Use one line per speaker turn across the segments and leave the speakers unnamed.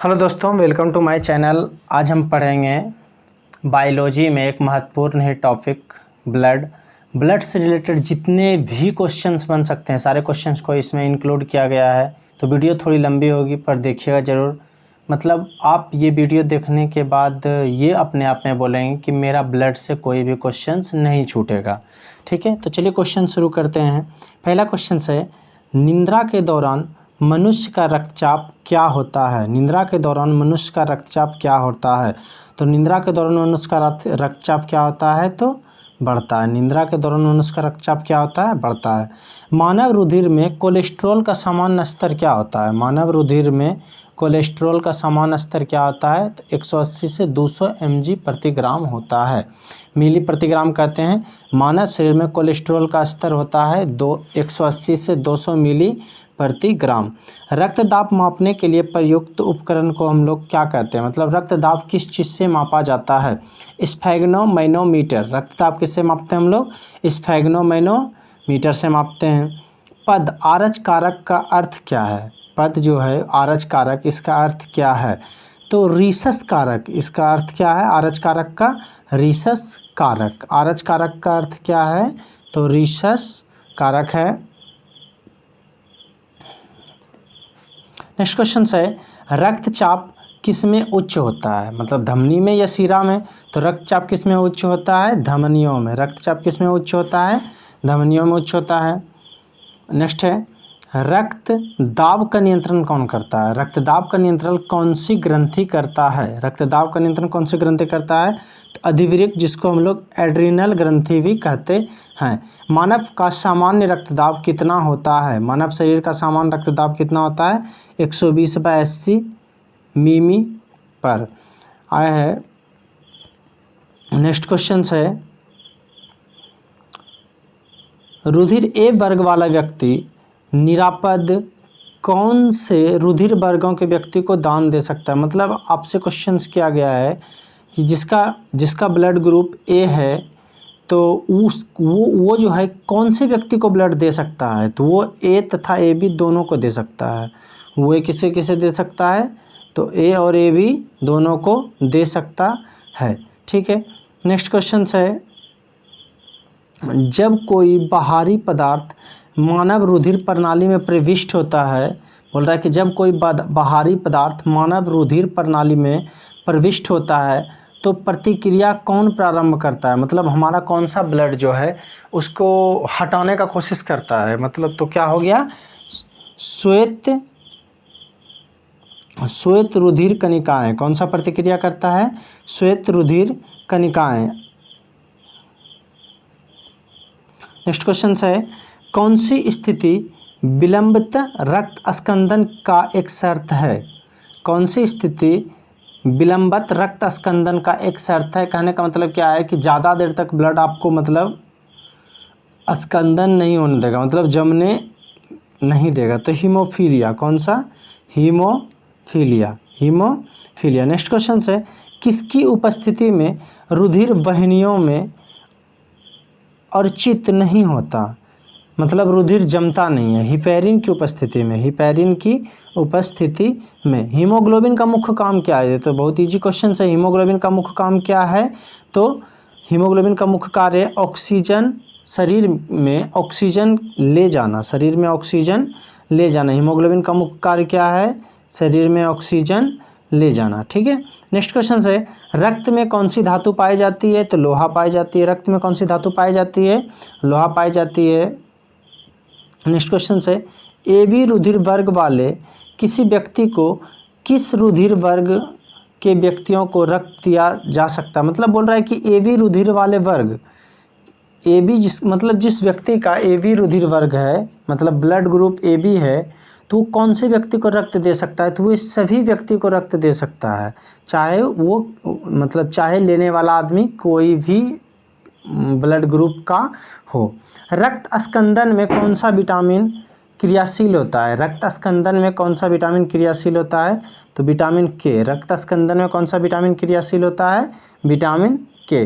Hello दोस्तों, welcome to my channel. आज हम पढ़ेंगे बायोलॉजी में एक महत्वपूर्ण है टॉपिक ब्लड से रिलेटेड जितने भी क्वेश्चंस बन सकते हैं सारे क्वेश्चंस को इसमें इंक्लूड किया गया है। तो वीडियो थोड़ी लंबी होगी पर देखिएगा ज़रूर। मतलब आप ये वीडियो देखने के बाद ये अपने आप में बोलेंगे कि मेरा ब्लड से कोई भी क्वेश्चंस नहीं छूटेगा। ठीक है, तो चलिए क्वेश्चन शुरू करते हैं। पहला क्वेश्चन है, निद्रा के दौरान मनुष्य का रक्तचाप क्या होता है? निद्रा के दौरान मनुष्य का रक्तचाप क्या होता है? तो निद्रा के दौरान मनुष्य का रक्तचाप क्या होता है? तो बढ़ता है। निद्रा के दौरान मनुष्य का रक्तचाप क्या होता है? बढ़ता है। मानव रुधिर में कोलेस्ट्रॉल का सामान्य स्तर क्या होता है? मानव रुधिर में कोलेस्ट्रॉल का सामान्य स्तर क्या होता है? तो 180 से 200 mg प्रति ग्राम होता है। मिली प्रति ग्राम कहते हैं। मानव शरीर में कोलेस्ट्रॉल का स्तर होता है 180 से 200 मिली प्रति ग्राम। रक्तदाब मापने के लिए प्रयुक्त उपकरण को हम लोग क्या कहते हैं? मतलब रक्तदाब किस चीज़ से मापा जाता है? स्फेग्नोमैनोमीटर। रक्तदाब किससे मापते हैं हम लोग? स्फेग्नोमैनोमीटर से मापते हैं। पद आरच कारक का अर्थ क्या है? पद जो है आरच कारक, इसका अर्थ क्या है? तो रीसस कारक। इसका अर्थ क्या है आरच कारक का? रीसस कारक। आरच कारक का अर्थ क्या है? तो रीसस कारक है। नेक्स्ट क्वेश्चन है, रक्तचाप किस में उच्च होता है? मतलब धमनी में या शिरा में? तो रक्तचाप किस में उच्च होता है? धमनियों में। रक्तचाप किस में उच्च होता है? धमनियों में उच्च होता है। नेक्स्ट है, रक्त दाब का नियंत्रण कौन करता है? रक्तदाब का नियंत्रण कौन सी ग्रंथि करता है? रक्तदाब का नियंत्रण कौन सी ग्रंथि करता है? तो अधिवृक्क, जिसको हम लोग एड्रिनल ग्रंथि भी कहते हैं। मानव का सामान्य रक्तदाब कितना होता है? मानव शरीर का सामान्य रक्तदाब कितना होता है? 120/80 मिमी पर आया है। नेक्स्ट क्वेश्चन है, रुधिर ए वर्ग वाला व्यक्ति निरापद कौन से रुधिर वर्गों के व्यक्ति को दान दे सकता है? मतलब आपसे क्वेश्चंस किया गया है कि जिसका ब्लड ग्रुप ए है तो वो जो है कौन से व्यक्ति को ब्लड दे सकता है? तो वो ए तथा ए बी दोनों को दे सकता है। वो किसे किसे दे सकता है? तो ए और ए बी दोनों को दे सकता है। ठीक है। नेक्स्ट क्वेश्चन है, जब कोई बाहरी पदार्थ मानव रुधिर प्रणाली में प्रविष्ट होता है, बोल रहा है कि जब कोई बाहरी पदार्थ मानव रुधिर प्रणाली में प्रविष्ट होता है तो प्रतिक्रिया कौन प्रारंभ करता है? मतलब हमारा कौन सा ब्लड जो है उसको हटाने का कोशिश करता है। मतलब तो क्या हो गया? श्वेत रुधिर कणिकाएं। कौन सा प्रतिक्रिया करता है? श्वेत रुधिर कणिकाएं। नेक्स्ट क्वेश्चन है, कौन सी स्थिति विलंबित रक्त स्कंदन का एक शर्त है? कौन सी स्थिति विलंबित रक्त स्कंदन का एक शर्त है? कहने का मतलब क्या है कि ज़्यादा देर तक ब्लड आपको मतलब स्कंदन नहीं होने देगा, मतलब जमने नहीं देगा। तो हीमोफीलिया। कौन सा? हीमोफीलिया। नेक्स्ट क्वेश्चन है, किसकी उपस्थिति में रुधिर वाहिनियों में अर्चित नहीं होता? मतलब रुधिर जमता नहीं है। हिपेरिन की उपस्थिति में। हिपेरिन की उपस्थिति में। हीमोग्लोबिन का मुख्य काम क्या है? तो बहुत इजी क्वेश्चन है। हीमोग्लोबिन का मुख्य काम क्या है? तो हीमोग्लोबिन का मुख्य कार्य ऑक्सीजन, शरीर में ऑक्सीजन ले जाना। शरीर में ऑक्सीजन ले जाना। हीमोग्लोबिन का मुख्य कार्य क्या है? शरीर में ऑक्सीजन ले जाना। ठीक है। नेक्स्ट क्वेश्चन है, रक्त में कौन सी धातु पाई जाती है? तो लोहा पाई जाती है। रक्त में कौन सी धातु पाई जाती है? लोहा पाई जाती है। नेक्स्ट क्वेश्चन है, ए बी रुधिर वर्ग वाले किसी व्यक्ति को किस रुधिर वर्ग के व्यक्तियों को रक्त दिया जा सकता है? मतलब बोल रहा है कि ए बी रुधिर वाले वर्ग, ए बी जिस व्यक्ति का ए बी रुधिर वर्ग है, मतलब ब्लड ग्रुप ए बी है, तो वो कौन से व्यक्ति को रक्त दे सकता है? तो वो सभी व्यक्ति को रक्त दे सकता है, चाहे वो मतलब चाहे लेने वाला आदमी कोई भी ब्लड ग्रुप का हो। रक्त स्कंदन में कौन सा विटामिन क्रियाशील होता है? रक्त स्कंदन में कौन सा विटामिन क्रियाशील होता है? तो विटामिन के। रक्त स्कंदन में कौन सा विटामिन क्रियाशील होता है? विटामिन के।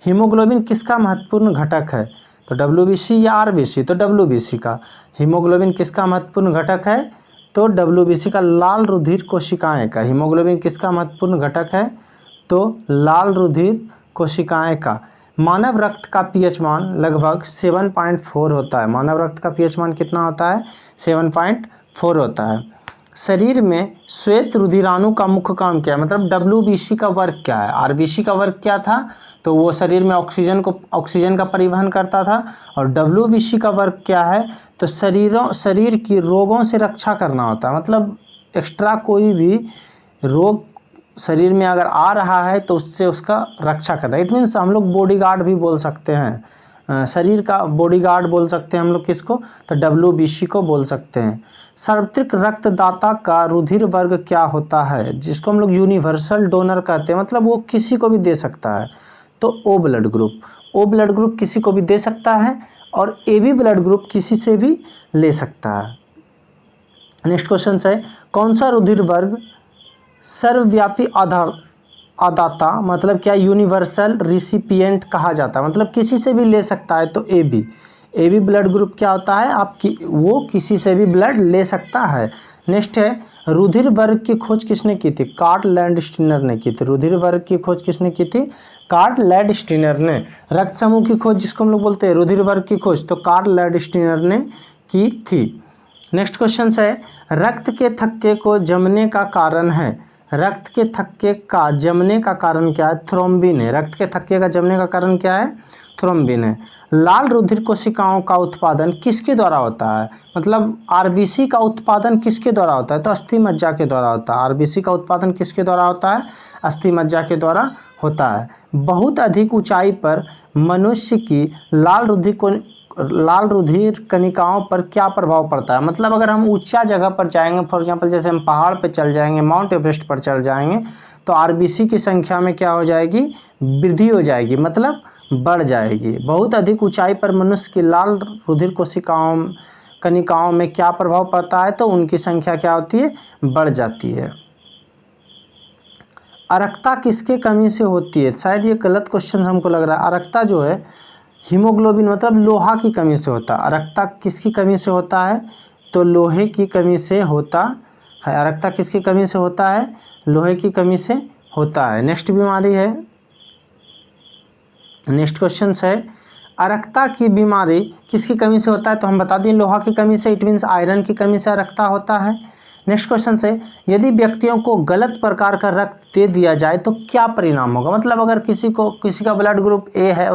हीमोग्लोबिन किसका महत्वपूर्ण घटक है? तो WBC या RBC? तो WBC का। हीमोग्लोबिन किसका महत्वपूर्ण घटक है? तो WBC का लाल रुधिर कोशिकाएं का। हीमोग्लोबिन किसका महत्वपूर्ण घटक है? तो लाल रुधिर कोशिकाएं का। मानव रक्त का पीएच मान लगभग 7.4 होता है। मानव रक्त का पीएच मान कितना होता है? 7.4 होता है। शरीर में श्वेत रुधिराणु का मुख्य काम क्या है? मतलब WBC का वर्क क्या है? RBC का वर्क क्या था? तो वो शरीर में ऑक्सीजन का परिवहन करता था। और WBC का वर्क क्या है? तो शरीर की रोगों से रक्षा करना होता है। मतलब एक्स्ट्रा कोई भी रोग शरीर में अगर आ रहा है तो उससे उसका रक्षा करना। इट मीन्स हम लोग बॉडीगार्ड भी बोल सकते हैं, शरीर का बॉडीगार्ड बोल सकते हैं हम लोग किसको? तो WBC को बोल सकते हैं। सार्वत्रिक रक्तदाता का रुधिर वर्ग क्या होता है? जिसको हम लोग यूनिवर्सल डोनर कहते हैं, मतलब वो किसी को भी दे सकता है। तो O blood group. O blood group किसी को भी दे सकता है और AB ब्लड ग्रुप किसी से भी ले सकता है। नेक्स्ट क्वेश्चन है, कौन सा रुधिर वर्ग सर्वव्यापी आदाता मतलब क्या? यूनिवर्सल रिसिपिएंट कहा जाता है, मतलब किसी से भी ले सकता है। तो AB ब्लड ग्रुप क्या होता है? आपकी वो किसी से भी ब्लड ले सकता है। नेक्स्ट है, रुधिर वर्ग की खोज किसने की थी? कार्ल लैंडस्टीनर ने की थी। रुधिर वर्ग की खोज किसने की थी? कार्ल लैंडस्टीनर ने। रक्त समूह की खोज जिसको हम लोग बोलते हैं रुधिर वर्ग की खोज, तो कार्ल लैंडस्टीनर ने की थी। नेक्स्ट क्वेश्चन है, रक्त के थक्के को जमने का कारण है? रक्त के थक्के का जमने का कारण क्या है? थ्रोम्बिन है। रक्त के थक्के का जमने का कारण क्या है? थ्रोम्बिन है। लाल रुधिर कोशिकाओं का उत्पादन किसके द्वारा होता है? मतलब RBC का उत्पादन किसके द्वारा होता है? तो अस्थि मज्जा के द्वारा होता है। RBC का उत्पादन किसके द्वारा होता है? अस्थि मज्जा के द्वारा होता है। बहुत अधिक ऊंचाई पर मनुष्य की लाल रुधिर कणिकाओं पर क्या प्रभाव पड़ता है? मतलब अगर हम ऊंचा जगह पर जाएंगे, फॉर एग्जांपल जैसे हम पहाड़ पर चल जाएंगे, माउंट एवरेस्ट पर चढ़ जाएंगे, तो RBC की संख्या में क्या हो जाएगी? वृद्धि हो जाएगी, मतलब बढ़ जाएगी। बहुत अधिक ऊंचाई पर मनुष्य की लाल रुधिर कणिकाओं में क्या प्रभाव पड़ता है? तो उनकी संख्या क्या होती है? बढ़ जाती है। अरक्ता किसके कमी से होती है? शायद ये गलत क्वेश्चन हमको लग रहा है। अरक्ता जो है हीमोग्लोबिन मतलब लोहा की कमी से होता है। अरक्ता किसकी कमी से होता है? तो लोहे की कमी से होता है। अरक्ता किसकी कमी से होता है? लोहे की कमी से होता है। नेक्स्ट बीमारी है, नेक्स्ट क्वेश्चन है, अरक्ता की बीमारी किसकी कमी से होता है? तो हम बता दें लोहा की कमी से। इट मीन्स आयरन की कमी से अरक्ता होता है। नेक्स्ट क्वेश्चन है, यदि व्यक्तियों को गलत प्रकार का रक्त दे दिया जाए तो क्या परिणाम होगा? मतलब अगर किसी का ब्लड ग्रुप A है,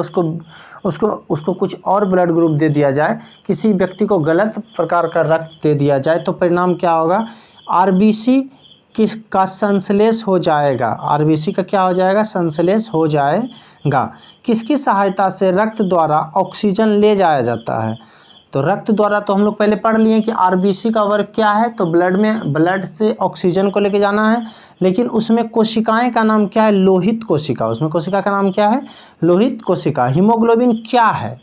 उसको कुछ और ब्लड ग्रुप दे दिया जाए, किसी व्यक्ति को गलत प्रकार का रक्त दे दिया जाए तो परिणाम क्या होगा? RBC किसका संश्लेष हो जाएगा? RBC का क्या हो जाएगा? संश्लेष हो जाएगा। किसकी सहायता से रक्त द्वारा ऑक्सीजन ले जाया जाता है? तो रक्त द्वारा तो हम लोग पहले पढ़ लिए कि RBC का वर्क क्या है? तो ब्लड से ऑक्सीजन को लेके जाना है। लेकिन उसमें कोशिकाएं का नाम क्या है? लोहित कोशिका। उसमें कोशिका का नाम क्या है? लोहित कोशिका। हीमोग्लोबिन क्या है?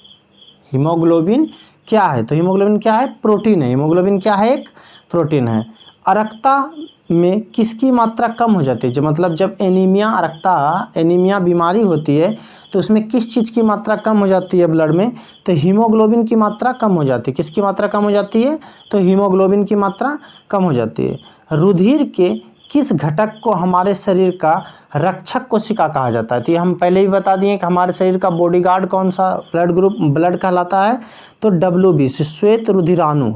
हीमोग्लोबिन क्या है? तो हीमोग्लोबिन क्या है? प्रोटीन है। हीमोग्लोबिन क्या है? एक प्रोटीन है। अरक्ता में किसकी मात्रा कम हो जाती है? जो मतलब जब एनीमिया बीमारी होती है तो उसमें किस चीज़ की मात्रा कम हो जाती है ब्लड में? तो हीमोग्लोबिन की मात्रा कम हो जाती है। किसकी मात्रा कम हो जाती है? तो हीमोग्लोबिन की मात्रा कम हो जाती है। रुधिर के किस घटक को हमारे शरीर का रक्षक कोशिका कहा जाता है? तो ये हम पहले ही बता दिए कि हमारे शरीर का बॉडीगार्ड कौन सा ब्लड कहलाता है? तो WBC श्वेत रुधिराणु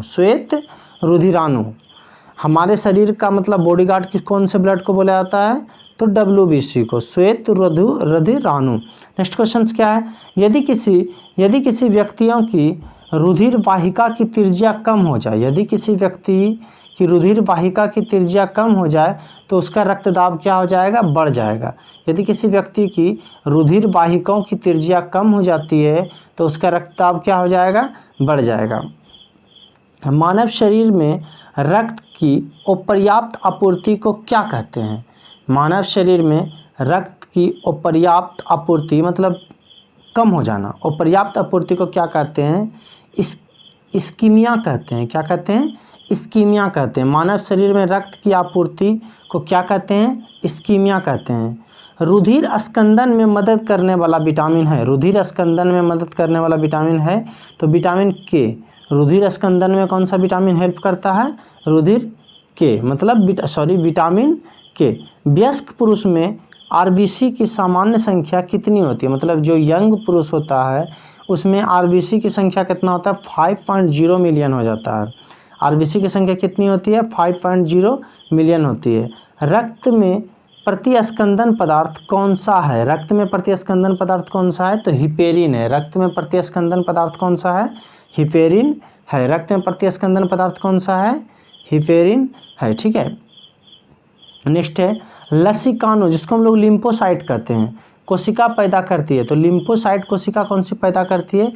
हमारे शरीर का मतलब बॉडीगार्ड कौन से ब्लड को बोला जाता है? तो WBC को, श्वेत रुधिराणु। नेक्स्ट क्वेश्चन क्या है, यदि किसी व्यक्तियों की रुधिर वाहिका की त्रिज्या कम हो जाए, यदि किसी व्यक्ति की रुधिर वाहिका की त्रिज्या कम हो जाए तो उसका रक्तदाब क्या हो जाएगा? बढ़ जाएगा। यदि किसी व्यक्ति की रुधिर वाहिकाओं की त्रिज्या कम हो जाती है तो उसका रक्तदाब क्या हो जाएगा? बढ़ जाएगा। मानव शरीर में रक्त की अपर्याप्त आपूर्ति को क्या कहते हैं? मानव शरीर में रक्त की अपर्याप्त आपूर्ति मतलब कम हो जाना, अपर्याप्त आपूर्ति को क्या कहते हैं? इस्कीमिया कहते हैं। क्या कहते हैं? इस्कीमिया कहते हैं। मानव शरीर में रक्त की आपूर्ति को क्या कहते हैं? इस्कीमिया कहते हैं। रुधिर स्कंदन में मदद करने वाला विटामिन है, रुधिर स्कंदन में मदद करने वाला विटामिन है तो विटामिन K। रुधिर स्कंदन में कौन सा विटामिन हेल्प करता है? रुधिर के, मतलब विटामिन के। वयस्क पुरुष में आरबीसी की सामान्य संख्या कितनी होती है, मतलब जो यंग पुरुष होता है उसमें आरबीसी की संख्या कितना होता है, 5.0 मिलियन हो जाता है। आरबीसी की संख्या कितनी होती है, 5.0 मिलियन होती है। रक्त में प्रतिस्पंदन पदार्थ कौन सा है, रक्त में प्रतिस्पंदन पदार्थ कौन सा है, तो हिपेरिन है। रक्त में प्रतिस्पंदन पदार्थ कौन सा है, हिपेरिन है। रक्त में प्रतिस्पंदन पदार्थ कौन सा है, हिपेरिन है। ठीक है, नेक्स्ट है लसिकानो, जिसको हम लोग लिम्फोसाइट कहते हैं, कोशिका पैदा करती है। तो लिम्फोसाइट कोशिका कौन सी पैदा करती है,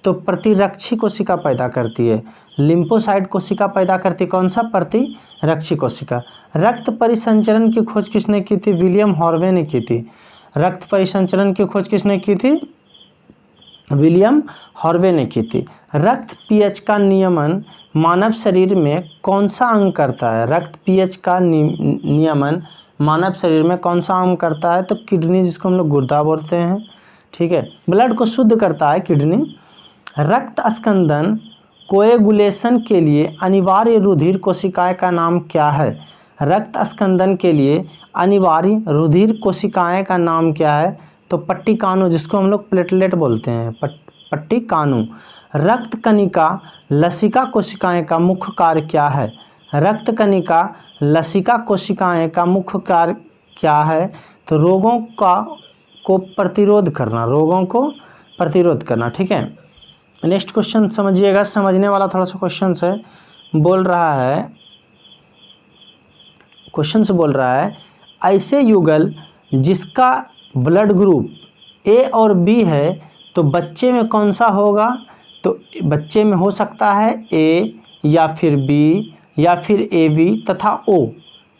तो प्रतिरक्षी कोशिका पैदा करती है। लिम्फोसाइट कोशिका पैदा करती है कौन सा, प्रतिरक्षी कोशिका। रक्त परिसंचरण की खोज किसने की थी, विलियम हार्वे ने की थी। रक्त परिसंचरण की खोज किसने की थी, विलियम हार्वे ने की थी। रक्त पीएच का नियमन मानव शरीर में कौन सा अंग करता है, रक्त पीएच का नियमन मानव शरीर में कौन सा अंग करता है, तो किडनी, जिसको हम लोग गुर्दा बोलते हैं। ठीक है, ब्लड को शुद्ध करता है किडनी। रक्त स्कंदन कोएगुलेशन के लिए अनिवार्य रुधिर कोशिकाएं का नाम क्या है, रक्त स्कंदन के लिए अनिवार्य रुधिर कोशिकाएं का नाम क्या है, तो पट्टिकानु, जिसको हम लोग प्लेटलेट बोलते हैं, पट्टिकानु। रक्त कणिका लसिका कोशिकाएं का मुख्य कार्य क्या है, रक्त कणिका लसिका कोशिकाएं का मुख्य कार्य क्या है, तो रोगों को प्रतिरोध करना, रोगों को प्रतिरोध करना। ठीक है, नेक्स्ट क्वेश्चन समझिएगा, समझने वाला थोड़ा सा क्वेश्चन है। बोल रहा है, क्वेश्चन से बोल रहा है, ऐसे युगल जिसका ब्लड ग्रुप ए और बी है तो बच्चे में कौन सा होगा, तो बच्चे में हो सकता है ए या फिर बी या फिर ए बी तथा ओ,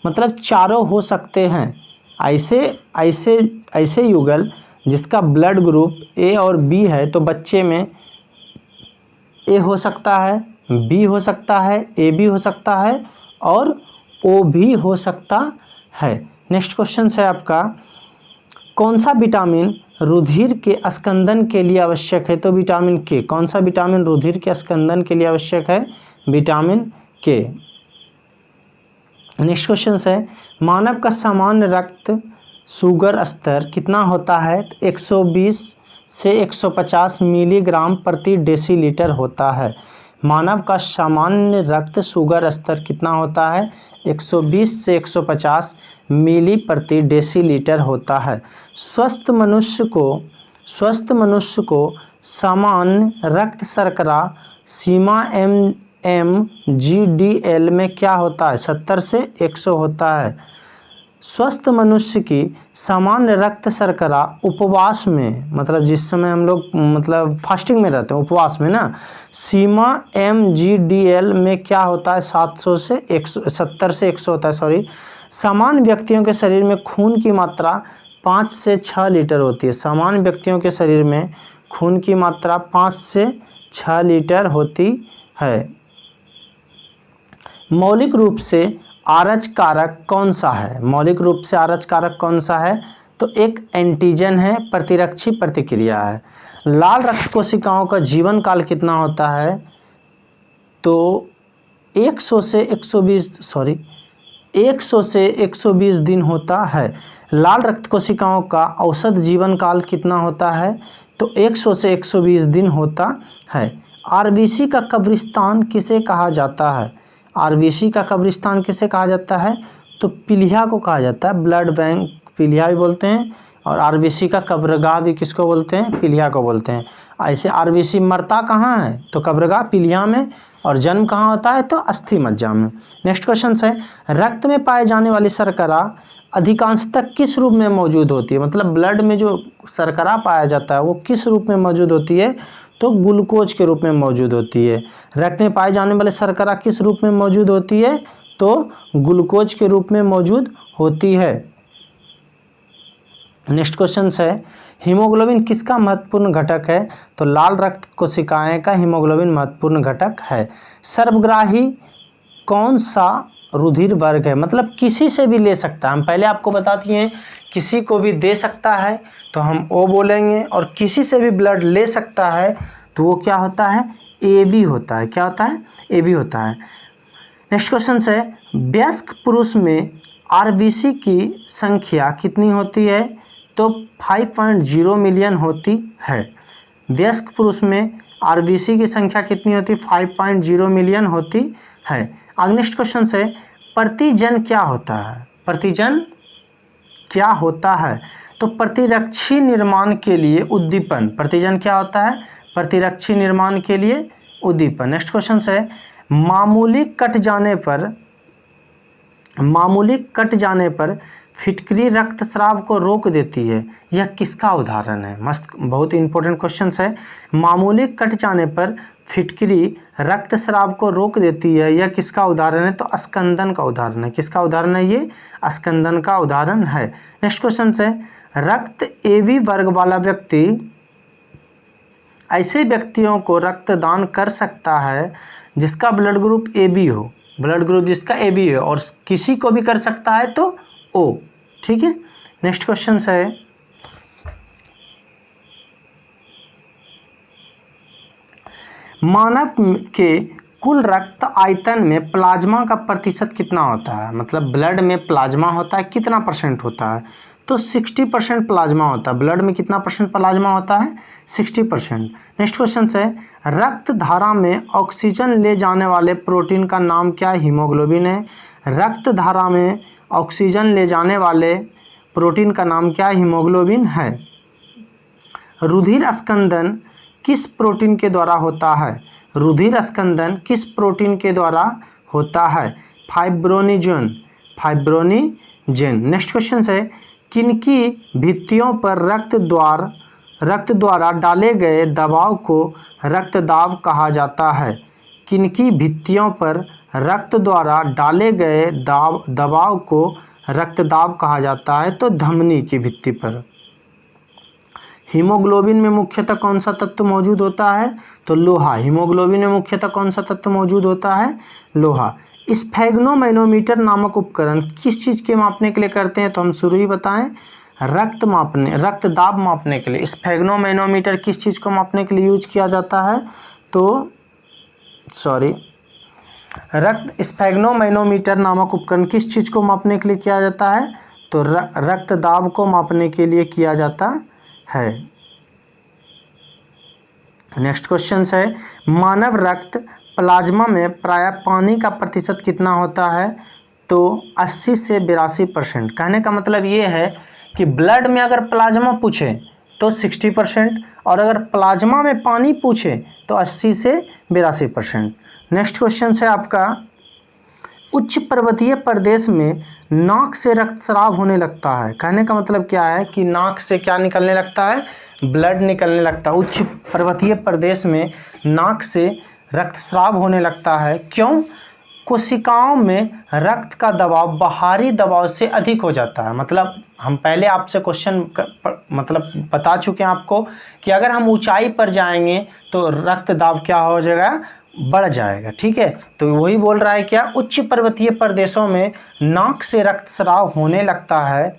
मतलब चारों हो सकते हैं। ऐसे युगल जिसका ब्लड ग्रुप ए और बी है तो बच्चे में ए हो सकता है, बी हो सकता है, ए बी हो सकता है और ओ भी हो सकता है। नेक्स्ट क्वेश्चन है आपका, कौन सा विटामिन रुधिर के स्कंदन के लिए आवश्यक है, तो विटामिन के। कौन सा विटामिन रुधिर के स्कंदन के लिए आवश्यक है, विटामिन के। नेक्स्ट क्वेश्चन है, मानव का सामान्य रक्त शुगर स्तर कितना होता है, 120 से 150 मिलीग्राम प्रति डेसीलीटर होता है। मानव का सामान्य रक्त शुगर स्तर कितना होता है, 120 से 150 मिली प्रति डेसीलीटर होता है। स्वस्थ मनुष्य को सामान्य रक्त शर्करा सीमा MGDL में क्या होता है, 70 से 100 होता है। स्वस्थ मनुष्य की सामान्य रक्त शर्करा उपवास में, मतलब जिस समय हम लोग मतलब फास्टिंग में रहते हैं, उपवास में ना, सीमा MGDL में क्या होता है, 70 से 100 होता है, सॉरी। सामान्य व्यक्तियों के शरीर में खून की मात्रा 5 से 6 लीटर होती है। सामान्य व्यक्तियों के शरीर में खून की मात्रा 5 से 6 लीटर होती है। मौलिक रूप से आरज कारक कौन सा है, मौलिक रूप से आरज कारक कौन सा है, तो एक एंटीजन है, प्रतिरक्षी प्रतिक्रिया है। लाल रक्त कोशिकाओं का जीवन काल कितना होता है, तो 100 से 120 दिन होता है। लाल रक्त कोशिकाओं का औसत जीवन काल कितना होता है, तो 100 से 120 दिन होता है। आरबीसी का कब्रिस्तान किसे कहा जाता है, आरबीसी का कब्रिस्तान किसे कहा जाता है, तो पीलिया को कहा जाता है। ब्लड बैंक पीलिया भी बोलते हैं, और आरबीसी का कब्रगाह भी किसको बोलते हैं, पीलिया को बोलते हैं। ऐसे आरबीसी मरता कहाँ है, तो कब्रगाह पीलिया में, और जन्म कहाँ होता है, तो अस्थि मज्जा में। नेक्स्ट क्वेश्चन है, रक्त में पाए जाने वाली शर्करा अधिकांशतः किस रूप में मौजूद होती है, मतलब ब्लड में जो शर्करा पाया जाता है वो किस रूप में मौजूद होती है, तो ग्लूकोज के रूप में मौजूद होती है। रक्त में पाए जाने वाली शर्करा किस रूप में मौजूद होती है, तो ग्लूकोज के रूप में मौजूद होती है। नेक्स्ट क्वेश्चन है, हीमोग्लोबिन किसका महत्वपूर्ण घटक है, तो लाल रक्त कोशिकाएं का हीमोग्लोबिन महत्वपूर्ण घटक है। सर्वग्राही कौन सा रुधिर वर्ग है, मतलब किसी से भी ले सकता है। हम पहले आपको बता दिए किसी को भी दे सकता है तो हम ओ बोलेंगे, और किसी से भी ब्लड ले सकता है तो वो क्या होता है, ए बी होता है। क्या होता है, ए बी होता है। नेक्स्ट क्वेश्चन है, वयस्क पुरुष में आरबीसी की संख्या कितनी होती है? तो 5.0 मिलियन होती है। वयस्क पुरुष में आरबीसी की संख्या कितनी होती है? 5.0 मिलियन होती है। अब नेक्स्ट क्वेश्चन है, प्रतिजन क्या होता है? प्रतिजन क्या होता है? तो प्रतिरक्षी निर्माण के लिए उद्दीपन। प्रतिजन क्या होता है? प्रतिरक्षी निर्माण के लिए उद्दीपन। नेक्स्ट क्वेश्चन है, मामूली कट जाने पर फिटकरी रक्तस्राव को रोक देती है, यह किसका उदाहरण है? मस्त, बहुत इंपॉर्टेंट क्वेश्चन है। मामूली कट जाने पर फिटकरी रक्तस्राव को रोक देती है, यह किसका उदाहरण है? तो स्कंदन का उदाहरण है। किसका उदाहरण है? ये स्कंदन का उदाहरण है। नेक्स्ट क्वेश्चन है, रक्त एबी वर्ग वाला व्यक्ति ऐसे व्यक्तियों को रक्तदान कर सकता है जिसका ब्लड ग्रुप एबी हो। ब्लड ग्रुप जिसका एबी हो, और किसी को भी कर सकता है तो ओ। ठीक है। नेक्स्ट क्वेश्चन है, मानव के कुल रक्त आयतन में प्लाज्मा का प्रतिशत कितना होता है? मतलब ब्लड में प्लाज्मा होता है, कितना परसेंट होता है? तो 60% प्लाज्मा होता है। ब्लड में कितना परसेंट प्लाज्मा होता है? 60%। नेक्स्ट क्वेश्चन है, रक्त धारा में ऑक्सीजन ले जाने वाले प्रोटीन का नाम क्या है? हीमोग्लोबिन है। रक्त धारा में ऑक्सीजन ले जाने वाले प्रोटीन का नाम क्या है? हीमोग्लोबिन है। रुधिर स्कंदन किस प्रोटीन के द्वारा होता है? रुधिर स्कंदन किस प्रोटीन के द्वारा होता है? फाइब्रोनिजन। नेक्स्ट क्वेश्चन है, किनकी भित्तियों पर रक्त द्वारा डाले गए दबाव को रक्तदाब कहा जाता है? किनकी भित्तियों पर रक्त द्वारा डाले गए दबाव को रक्तदाब कहा जाता है? तो धमनी की भित्ति पर। हीमोग्लोबिन में मुख्यतः कौन सा तत्व मौजूद होता है? तो लोहा। हीमोग्लोबिन में मुख्यतः कौन सा तत्व मौजूद होता है? लोहा। स्फेग्नोमैनोमीटर नामक उपकरण किस चीज़ के मापने के लिए करते हैं? तो हम शुरू ही बताएं, रक्तदाब मापने के लिए स्फेग्नोमैनोमीटर किस चीज़ को मापने के लिए यूज किया जाता है? तो स्फेग्नोमैनोमीटर नामक उपकरण किस चीज़ को मापने के लिए किया जाता है? तो रक्तदाब को मापने के लिए किया जाता है। नेक्स्ट क्वेश्चन है, मानव रक्त प्लाज्मा में प्रायः पानी का प्रतिशत कितना होता है? तो 80 से 82%। कहने का मतलब ये है कि ब्लड में अगर प्लाज्मा पूछे तो 60%, और अगर प्लाज्मा में पानी पूछे तो 80 से 82%। नेक्स्ट क्वेश्चन है आपका, उच्च पर्वतीय प्रदेश में नाक से रक्तस्राव होने लगता है। कहने का मतलब क्या है कि नाक से क्या निकलने लगता है? ब्लड निकलने लगता है। उच्च पर्वतीय प्रदेश में नाक से रक्तस्राव होने लगता है। क्यों? कोशिकाओं में रक्त का दबाव बाहरी दबाव से अधिक हो जाता है। मतलब हम पहले आपसे क्वेश्चन मतलब बता चुके हैं आपको कि अगर हम ऊंचाई पर जाएंगे तो रक्त दाब क्या हो जाएगा? बढ़ जाएगा। ठीक है, तो वही बोल रहा है क्या? उच्च पर्वतीय प्रदेशों में नाक से रक्तस्राव होने लगता है।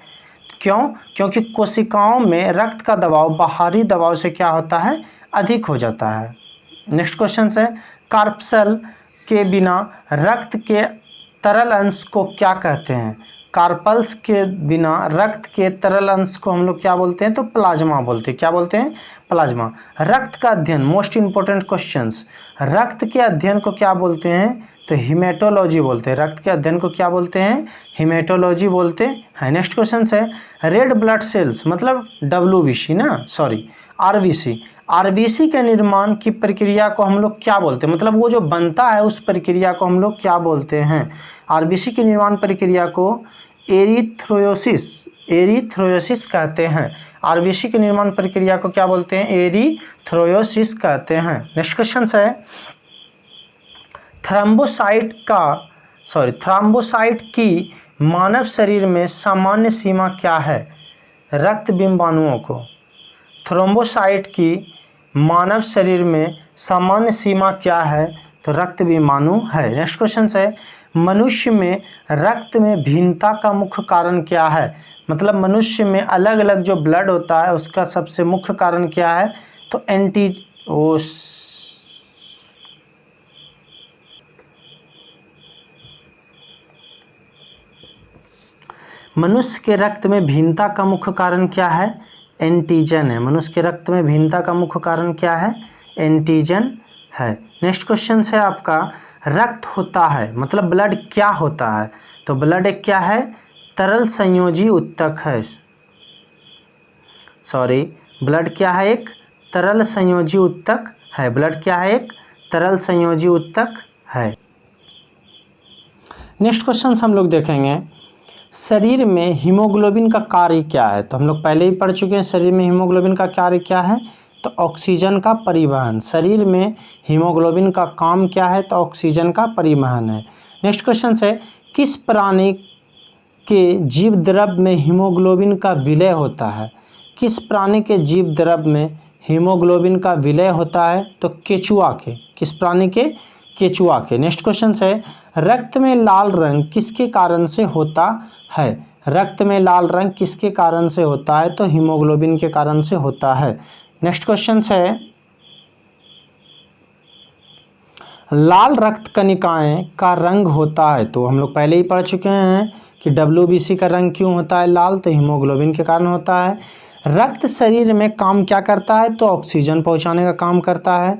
क्यों? क्योंकि कोशिकाओं में रक्त का दबाव बाहरी दबाव से क्या होता है? अधिक हो जाता है। नेक्स्ट क्वेश्चन है, कार्पसल के बिना रक्त के तरल अंश को क्या कहते हैं? कार्पल्स के बिना रक्त के तरल अंश को हम लोग क्या बोलते हैं? तो प्लाज्मा बोलते हैं। क्या बोलते हैं? प्लाज्मा। रक्त का अध्ययन, मोस्ट इंपॉर्टेंट क्वेश्चंस, रक्त के अध्ययन को क्या बोलते हैं? तो हिमेटोलॉजी बोलते हैं। रक्त के अध्ययन को क्या बोलते हैं? हिमेटोलॉजी बोलते हैं। नेक्स्ट क्वेश्चन है, रेड ब्लड सेल्स मतलब WBC ना, सॉरी आरबीसी के निर्माण की प्रक्रिया को हम लोग क्या बोलते हैं? मतलब वो जो बनता है उस प्रक्रिया को हम लोग क्या बोलते हैं? आरबीसी की निर्माण प्रक्रिया को एरिथ्रोयोसिस कहते हैं। आरबीसी की निर्माण प्रक्रिया को क्या बोलते हैं? एरिथ्रोयोसिस कहते हैं। नेक्स्ट क्वेश्चन है, थ्रोम्बोसाइट की मानव शरीर में सामान्य सीमा क्या है? रक्त बिंबाणुओं को। थ्रोम्बोसाइट की मानव शरीर में सामान्य सीमा क्या है? तो रक्त बिंबाणु है। नेक्स्ट क्वेश्चन है, मनुष्य में रक्त में भिन्नता का मुख्य कारण क्या है? मतलब मनुष्य में अलग अलग जो ब्लड होता है उसका सबसे मुख्य कारण क्या है? तो मनुष्य के रक्त में भिन्नता का मुख्य कारण क्या है? एंटीजन है। मनुष्य के रक्त में भिन्नता का मुख्य कारण क्या है? एंटीजन है। नेक्स्ट क्वेश्चन है आपका, रक्त होता है मतलब ब्लड क्या होता है? तो ब्लड एक क्या है? तरल संयोजी उत्तक है। सॉरी, ब्लड क्या है? एक तरल संयोजी उत्तक है। ब्लड क्या है? एक तरल संयोजी उत्तक है। नेक्स्ट क्वेश्चन हम लोग देखेंगे, शरीर में हीमोग्लोबिन का कार्य क्या है? तो हम लोग पहले ही पढ़ चुके हैं शरीर में हीमोग्लोबिन का कार्य क्या है, तो ऑक्सीजन का परिवहन। शरीर में हीमोग्लोबिन का काम क्या है? तो ऑक्सीजन का परिवहन है। नेक्स्ट क्वेश्चन है, किस प्राणी के जीव द्रव में हीमोग्लोबिन का विलय होता है? किस प्राणी के जीव द्रव में हीमोग्लोबिन का विलय होता है? तो केचुआ के। किस प्राणी के? केचुआ के। नेक्स्ट क्वेश्चन है, रक्त में लाल रंग किसके कारण से होता है? रक्त में लाल रंग किसके कारण से होता है? तो हीमोग्लोबिन के कारण से होता है। नेक्स्ट क्वेश्चन है, लाल रक्त कणिकाएं का रंग होता है? तो हम लोग पहले ही पढ़ चुके हैं कि WBC का रंग क्यों होता है लाल? तो हीमोग्लोबिन के कारण होता है। रक्त शरीर में काम क्या करता है? तो ऑक्सीजन पहुंचाने का काम करता है।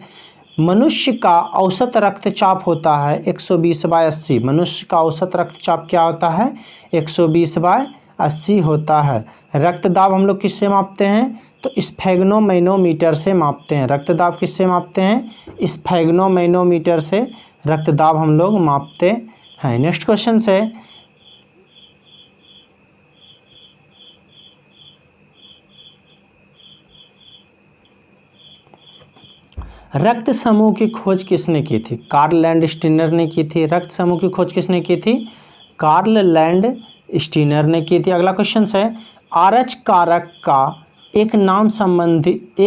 मनुष्य का औसत रक्तचाप होता है 120/80। मनुष्य का औसत रक्तचाप क्या होता है? 120/80 होता है। रक्तदाब हम लोग किससे मापते हैं? तो स्फेग्नोमैनोमीटर से मापते हैं। रक्तदाब किससे मापते हैं? स्फेग्नोमैनोमीटर से रक्तदाब हम लोग मापते हैं। नेक्स्ट क्वेश्चन है, रक्त समूह की खोज किसने की थी? कार्ल लैंडस्टीनर ने की थी। रक्त समूह की खोज किसने की थी? कार्ल लैंडस्टीनर ने की थी। अगला क्वेश्चन है, आरएच कारक का एक नाम संबंधित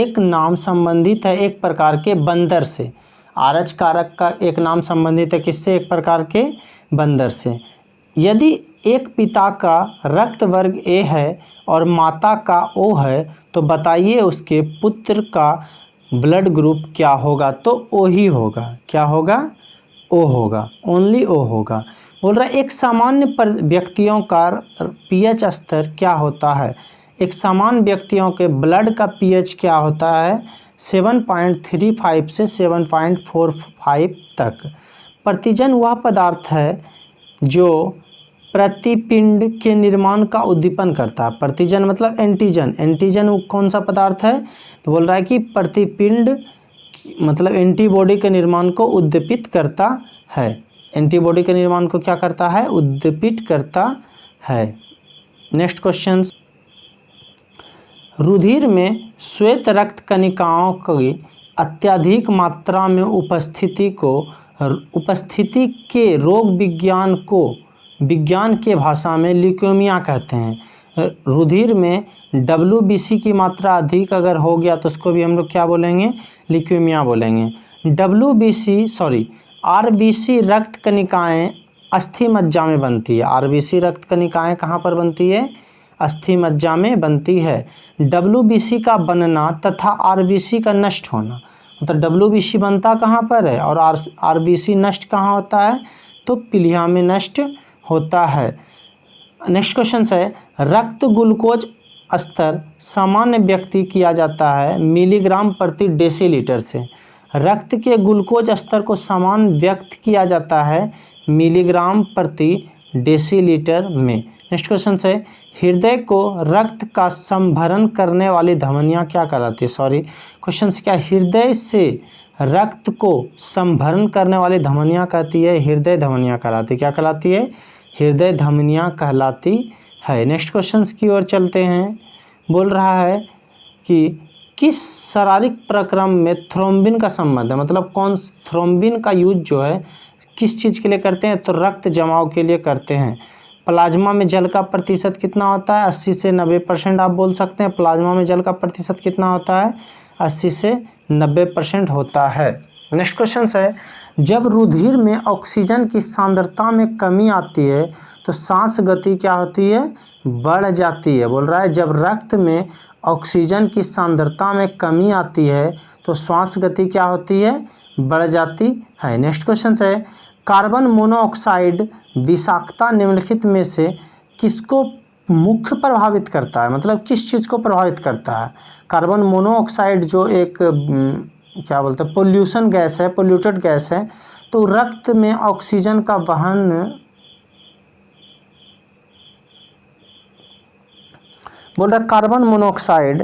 है एक प्रकार के बंदर से। आरएच कारक का एक नाम संबंधित है किससे? एक प्रकार के बंदर से। यदि एक पिता का रक्त वर्ग ए है और माता का ओ है, तो बताइए उसके पुत्र का ब्लड ग्रुप क्या होगा? तो ओ ही होगा। क्या होगा? ओ होगा। ओनली ओ होगा। बोल रहा है, एक सामान्य व्यक्तियों का पीएच स्तर क्या होता है? एक सामान्य व्यक्तियों के ब्लड का पीएच क्या होता है? 7.35 से 7.45 तक। प्रतिजन वह पदार्थ है जो प्रतिपिंड के निर्माण का उद्दीपन करता है। प्रतिजन मतलब एंटीजन। एंटीजन कौन सा पदार्थ है? तो बोल रहा है कि प्रतिपिंड मतलब एंटीबॉडी के निर्माण को उद्दीपित करता है। एंटीबॉडी के निर्माण को क्या करता है? उद्दीपित करता है। नेक्स्ट क्वेश्चन, रुधिर में श्वेत रक्त कणिकाओं की अत्यधिक मात्रा में उपस्थिति के रोग विज्ञान के भाषा में ल्यूकेमिया कहते हैं। रुधिर में WBC की मात्रा अधिक अगर हो गया तो उसको भी हम लोग क्या बोलेंगे? ल्यूकेमिया बोलेंगे। RBC रक्त कणिकाएं अस्थि मज्जा में बनती है। RBC रक्त कणिकाएं कहाँ पर बनती है? अस्थि मज्जा में बनती है। WBC का बनना तथा RBC का नष्ट होना, मतलब WBC बनता कहाँ पर है और RBC नष्ट कहाँ होता है? तो पीलिया में नष्ट होता है। नेक्स्ट क्वेश्चन है, रक्त ग्लूकोज स्तर सामान्य व्यक्ति किया जाता है मिलीग्राम प्रति डेसीलीटर से। रक्त के ग्लूकोज स्तर को सामान्य व्यक्त किया जाता है मिलीग्राम प्रति डेसीलीटर में। नेक्स्ट क्वेश्चन है, हृदय को रक्त का संभरण करने वाली धमनियां क्या कहलाती है? सॉरी, क्वेश्चन क्या, हृदय से रक्त को संभरण करने वाली धमनियां कहती है हृदय धमनियां कहलाती है। क्या कहलाती है? हृदय धमनियां कहलाती है। नेक्स्ट क्वेश्चन की ओर चलते हैं। बोल रहा है कि किस शारीरिक प्रक्रम में थ्रोम्बिन का संबंध है? मतलब कौन थ्रोम्बिन का यूज जो है किस चीज़ के लिए करते हैं? तो रक्त जमाव के लिए करते हैं। प्लाज्मा में जल का प्रतिशत कितना होता है? 80 से 90% आप बोल सकते हैं। प्लाज्मा में जल का प्रतिशत कितना होता है? 80 से 90% होता है। नेक्स्ट क्वेश्चन है, जब रुधिर में ऑक्सीजन की सांद्रता में कमी आती है तो सांस गति क्या होती है? बढ़ जाती है। बोल रहा है, जब रक्त में ऑक्सीजन की सांद्रता में कमी आती है तो श्वास गति क्या होती है? बढ़ जाती है। नेक्स्ट क्वेश्चन है, कार्बन मोनोऑक्साइड विषाक्तता निम्नलिखित में से किसको मुख्य प्रभावित करता है, मतलब किस चीज़ को प्रभावित करता है? कार्बन मोनोऑक्साइड जो एक क्या बोलते हैं पोल्यूशन गैस है, पोल्यूटेड गैस है, तो रक्त में ऑक्सीजन का वहन बोल रहा कार्बन मोनोऑक्साइड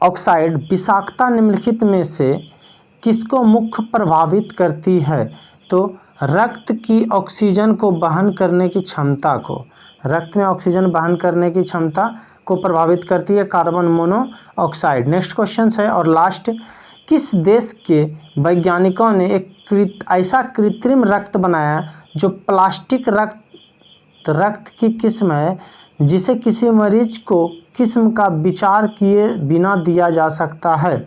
ऑक्साइड विषाक्तता निम्नलिखित में से किसको मुख्य प्रभावित करती है? तो रक्त की ऑक्सीजन को वहन करने की क्षमता को, रक्त में ऑक्सीजन वहन करने की क्षमता को प्रभावित करती है कार्बन मोनोऑक्साइड। नेक्स्ट क्वेश्चन है और लास्ट, किस देश के वैज्ञानिकों ने एक ऐसा कृत्रिम रक्त बनाया जो प्लास्टिक रक्त की किस्म है जिसे किसी मरीज को किस्म का विचार किए बिना दिया जा सकता है?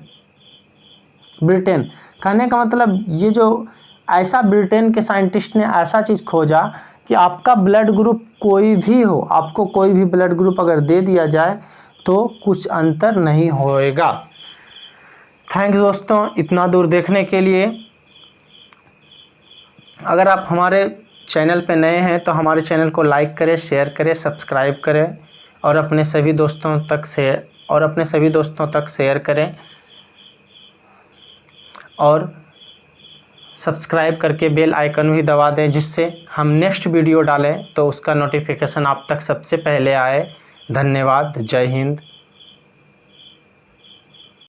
ब्रिटेन। कहने का मतलब ये जो ऐसा ब्रिटेन के साइंटिस्ट ने ऐसा चीज़ खोजा कि आपका ब्लड ग्रुप कोई भी हो, आपको कोई भी ब्लड ग्रुप अगर दे दिया जाए तो कुछ अंतर नहीं होएगा। थैंक्स दोस्तों इतना दूर देखने के लिए। अगर आप हमारे चैनल पे नए हैं तो हमारे चैनल को लाइक करें, शेयर करें, सब्सक्राइब करें और अपने सभी दोस्तों तक शेयर करें और सब्सक्राइब करके बेल आइकन भी दबा दें, जिससे हम नेक्स्ट वीडियो डालें तो उसका नोटिफिकेशन आप तक सबसे पहले आए। धन्यवाद। जय हिंद।